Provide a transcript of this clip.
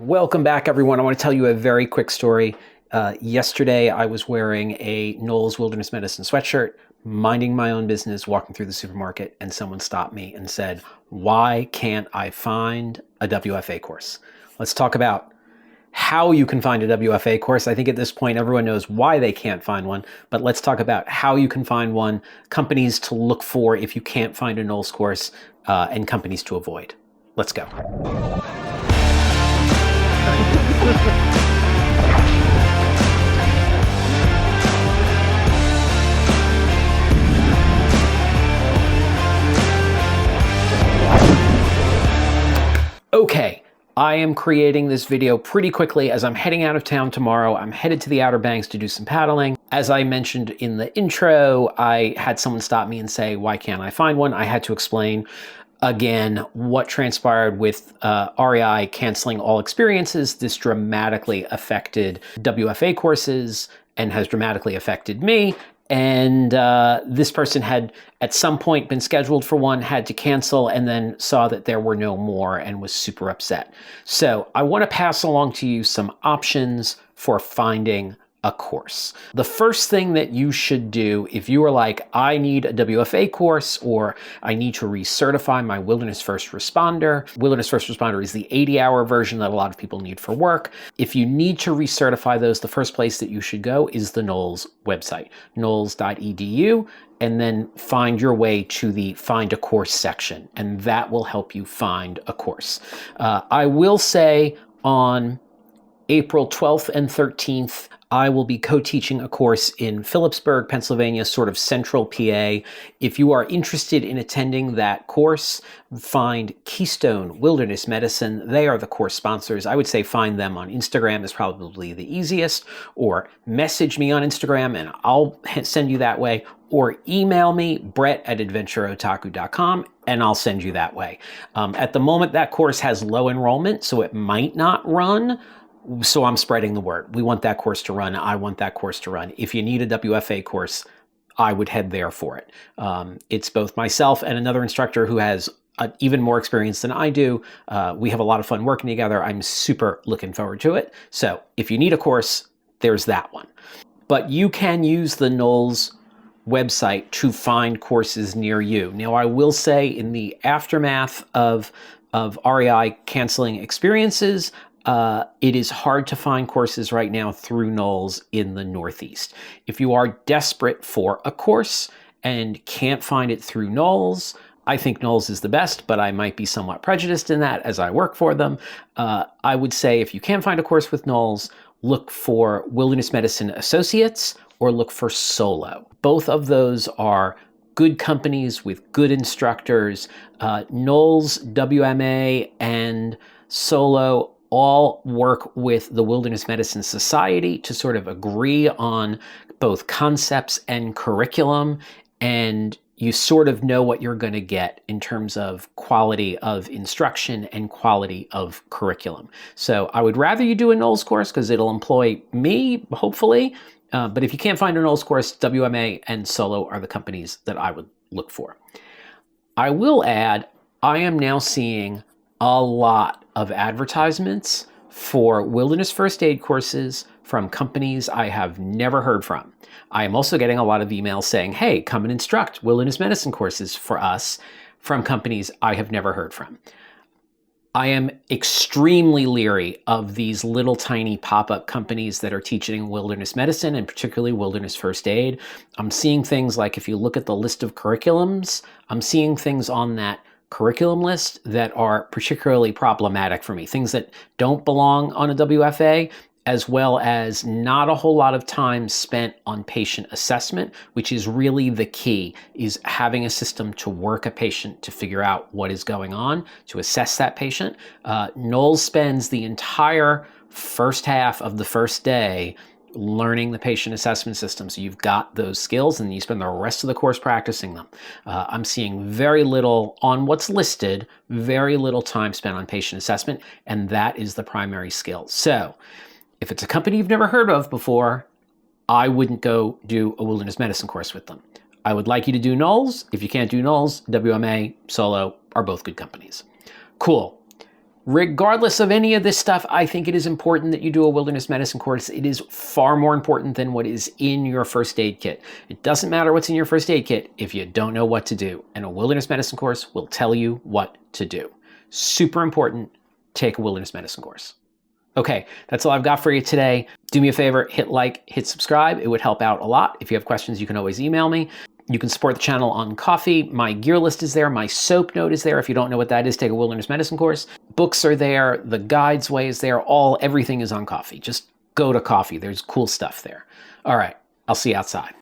Welcome back, everyone. I want to tell you a very quick story. Yesterday, I was wearing a Knowles Wilderness Medicine sweatshirt, minding my own business, walking through the supermarket, and someone stopped me and said, "Why can't I find a WFA course?" Let's talk about how you can find a WFA course. I think at this point, everyone knows why they can't find one, but let's talk about how you can find one, companies to look for if you can't find a Knowles course, and companies to avoid. Let's go. Okay, I am creating this video pretty quickly as I'm heading out of town tomorrow. I'm headed to the Outer Banks to do some paddling. As I mentioned in the intro, I had someone stop me and say, "Why can't I find one?" I had to explain again what transpired with REI canceling all experiences. This dramatically affected WFA courses and has dramatically affected me. And this person had at some point been scheduled for one, had to cancel, and then saw that there were no more and was super upset. So I want to pass along to you some options for finding a course. The first thing that you should do if you are like, I need a WFA course or I need to recertify my Wilderness First Responder. Wilderness First Responder is the 80-hour version that a lot of people need for work. If you need to recertify those, the first place that you should go is the Knowles website, knowles.edu, and then find your way to the Find a Course section, and that will help you find a course. I will say on April 12th and 13th, I will be co-teaching a course in Phillipsburg, Pennsylvania, sort of central PA. If you are interested in attending that course, find Keystone Wilderness Medicine. They are the course sponsors. I would say find them on Instagram is probably the easiest, or message me on Instagram and I'll send you that way, or email me, brett@adventureotaku.com, and I'll send you that way. At the moment, that course has low enrollment, so it might not run. So I'm spreading the word. We want that course to run. I want that course to run. If you need a WFA course, I would head there for it. It's both myself and another instructor who has even more experience than I do. We have a lot of fun working together. I'm super looking forward to it. So if you need a course, there's that one. But you can use the Knowles website to find courses near you. Now, I will say in the aftermath of REI canceling experiences, it is hard to find courses right now through Knowles in the Northeast. If you are desperate for a course and can't find it through Knowles, I think Knowles is the best, but I might be somewhat prejudiced in that as I work for them. I would say if you can't find a course with Knowles, look for Wilderness Medicine Associates or look for Solo. Both of those are good companies with good instructors. Knowles, WMA, and Solo all work with the Wilderness Medicine Society to sort of agree on both concepts and curriculum, and you sort of know what you're going to get in terms of quality of instruction and quality of curriculum. So I would rather you do a Knowles course because it'll employ me, hopefully. But if you can't find a Knowles course, WMA and Solo are the companies that I would look for. I will add, I am now seeing a lot of advertisements for wilderness first aid courses from companies I have never heard from. I am also getting a lot of emails saying, hey, come and instruct wilderness medicine courses for us from companies I have never heard from. I am extremely leery of these little tiny pop-up companies that are teaching wilderness medicine and particularly wilderness first aid. I'm seeing things like, if you look at the list of curriculums, I'm seeing things on that curriculum list that are particularly problematic for me, things that don't belong on a WFA, as well as not a whole lot of time spent on patient assessment, which is really the key, is having a system to work a patient to figure out what is going on, to assess that patient. Knowles spends the entire first half of the first day learning the patient assessment system. So you've got those skills and you spend the rest of the course practicing them. I'm seeing very little on what's listed, very little time spent on patient assessment, and that is the primary skill. So if it's a company you've never heard of before, I wouldn't go do a wilderness medicine course with them. I would like you to do Knowles. If you can't do Knowles, WMA, Solo are both good companies. Cool. Regardless of any of this stuff, I think it is important that you do a wilderness medicine course. It is far more important than what is in your first aid kit. It doesn't matter what's in your first aid kit if you don't know what to do. And a wilderness medicine course will tell you what to do. Super important. Take a wilderness medicine course. Okay, that's all I've got for you today. Do me a favor, hit like, hit subscribe. It would help out a lot. If you have questions, you can always email me. You can support the channel on Ko-fi. My gear list is there. My soap note is there. If you don't know what that is, take a wilderness medicine course. Books are there. The guides way is there. Everything is on Ko-fi. Just go to Ko-fi. There's cool stuff there. All right, I'll see you outside.